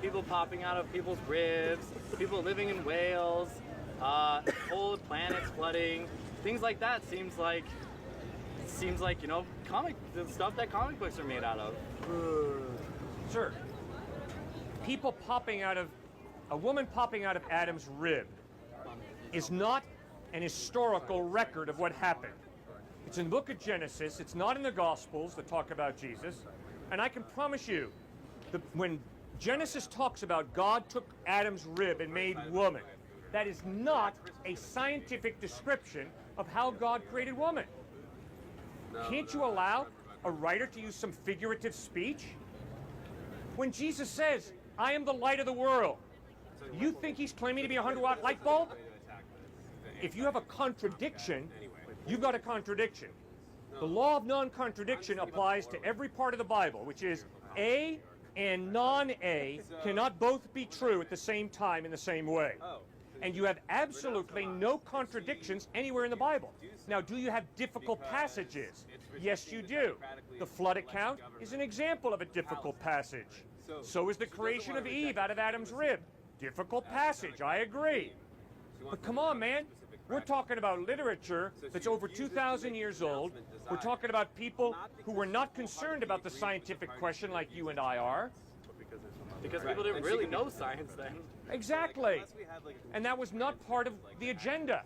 people popping out of people's ribs, people living in whales, cold planets flooding, things like that seems like the stuff that comic books are made out of. Sir, a woman popping out of Adam's rib is not an historical record of what happened. It's in the book of Genesis. It's not in the Gospels that talk about Jesus. And I can promise you that when Genesis talks about God took Adam's rib and made woman, that is not a scientific description of how God created woman. Can't you allow a writer to use some figurative speech? When Jesus says, I am the light of the world, you think he's claiming to be a 100-watt light bulb? If you have a contradiction, you've got a contradiction. The law of non-contradiction applies to every part of the Bible, which is A and non-A cannot both be true at the same time in the same way. And you have absolutely no contradictions anywhere in the Bible. Now, do you have difficult passages? Yes, you do. The flood account is an example of a difficult passage. So is the creation of Eve out of Adam's rib. Difficult passage, I agree. But come on, man. We're talking about literature that's over 2,000 years old. We're talking about people who were not concerned about the scientific question like you and I are. Because people didn't really know science then. Exactly. And that was not part of the agenda.